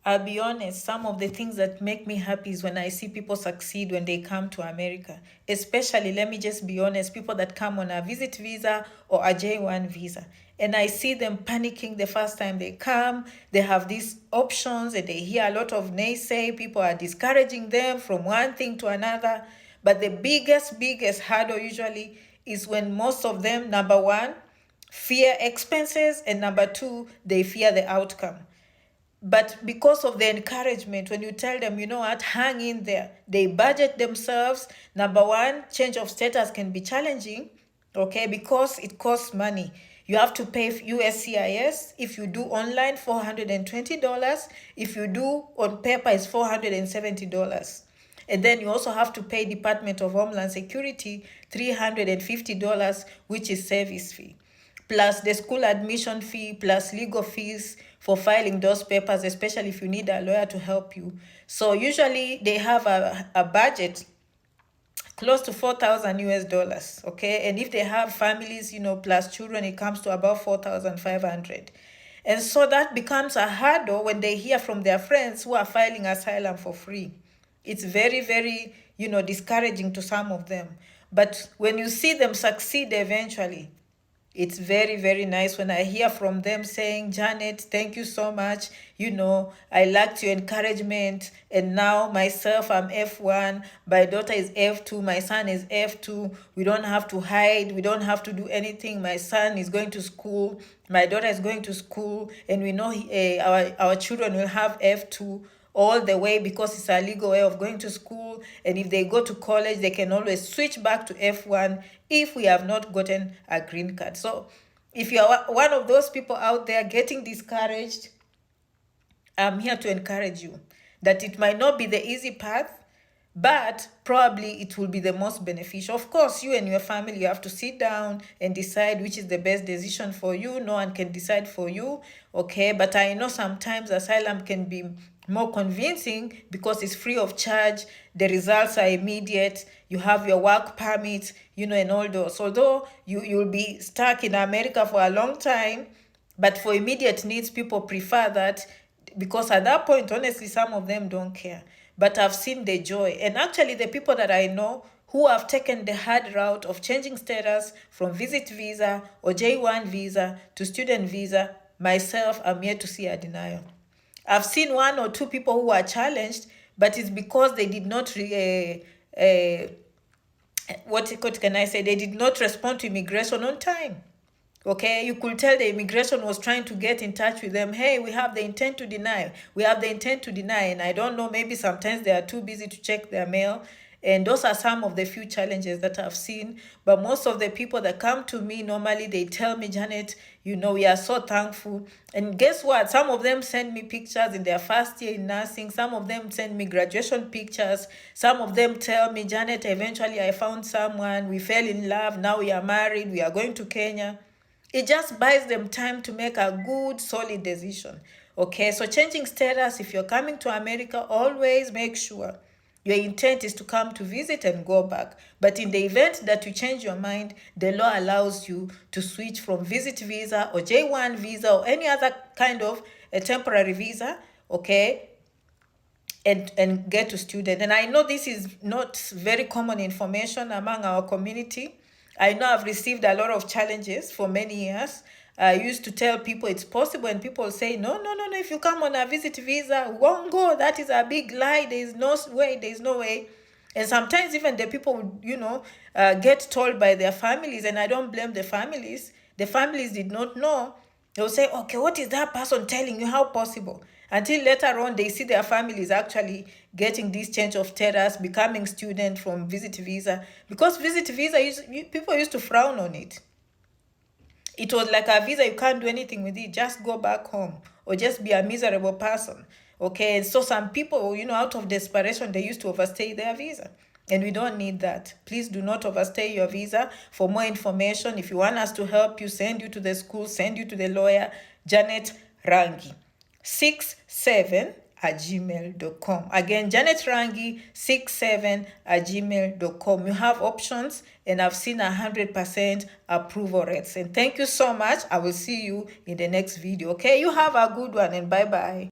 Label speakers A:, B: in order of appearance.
A: I'll be honest, some of the things that make me happy is when I see people succeed when they come to America. Especially, let me just be honest, people that come on a visit visa or a J1 visa. And I see them panicking the first time they come. They have these options and they hear a lot of naysay. People are discouraging them from one thing to another. But the biggest hurdle usually is when most of them, number one, fear expenses, and number two, they fear the outcome. But because of the encouragement, when you tell them, you know what, hang in there, they budget themselves. Number one, change of status can be challenging, okay, because it costs money. You have to pay USCIS. If you do online, $420. If you do on paper, it's $470. And then you also have to pay Department of Homeland Security $350, which is service fee, plus the school admission fee, plus legal fees for filing those papers, especially if you need a lawyer to help you. So usually they have a budget close to 4,000 US dollars, okay? And if they have families, plus children, it comes to about 4,500. And so that becomes a hurdle when they hear from their friends who are filing asylum for free. It's very, discouraging to some of them. But when you see them succeed eventually, it's very nice when I hear from them saying, Janet, thank you so much. I liked your encouragement. And now myself, I'm F1. My daughter is F2. My son is F2. We don't have to hide. We don't have to do anything. My son is going to school. My daughter is going to school. And we know our children will have F2 all the way because it's a legal way of going to school. And if they go to college, they can always switch back to F1 if we have not gotten a green card. So if you are one of those people out there getting discouraged, I'm here to encourage you that it might not be the easy path, but probably it will be the most beneficial. Of course, you and your family, you have to sit down and decide which is the best decision for you. No one can decide for you, okay? But I know sometimes asylum can be more convincing because it's free of charge. The results are immediate. You have your work permit, and all those. Although you'll be stuck in America for a long time, but for immediate needs, people prefer that because at that point, honestly, some of them don't care. But I've seen the joy. And actually, the people that I know who have taken the hard route of changing status from visit visa or J1 visa to student visa, myself, I'm yet to see a denial. I've seen one or two people who are challenged, but it's because they did not, what can I say? They did not respond to immigration on time. Okay, you could tell the immigration was trying to get in touch with them. Hey, we have the intent to deny. We have the intent to deny. And I don't know, maybe sometimes they are too busy to check their mail. And those are some of the few challenges that I've seen. But most of the people that come to me, normally they tell me, Janet, we are so thankful. And guess what? Some of them send me pictures in their first year in nursing. Some of them send me graduation pictures. Some of them tell me, Janet, eventually I found someone. We fell in love. Now we are married. We are going to Kenya. It just buys them time to make a good, solid decision. Okay, so changing status, if you're coming to America, always make sure your intent is to come to visit and go back. But in the event that you change your mind, the law allows you to switch from visit visa or J1 visa or any other kind of a temporary visa, okay, and get to student. And I know this is not very common information among our community. I know I've received a lot of challenges for many years. I used to tell people it's possible, and people say, no, if you come on a visit visa, we won't go. That is a big lie. There is no way. And sometimes even the people would, get told by their families, and I don't blame the families. The families did not know. They'll say, okay, what is that person telling you? How possible? Until later on, they see their families actually getting this change of status, becoming student from visit visa. Because visit visa, people used to frown on it. It was like a visa, you can't do anything with it. Just go back home or just be a miserable person. Okay, and so some people, out of desperation, they used to overstay their visa. And we don't need that. Please do not overstay your visa. For more information, if you want us to help you, send you to the school, send you to the lawyer, Janet Rangi, 67@gmail.com. Again, Janet Rangi, 67@gmail.com. You have options, and I've seen 100% approval rates. And thank you so much. I will see you in the next video. Okay, you have a good one, and bye-bye.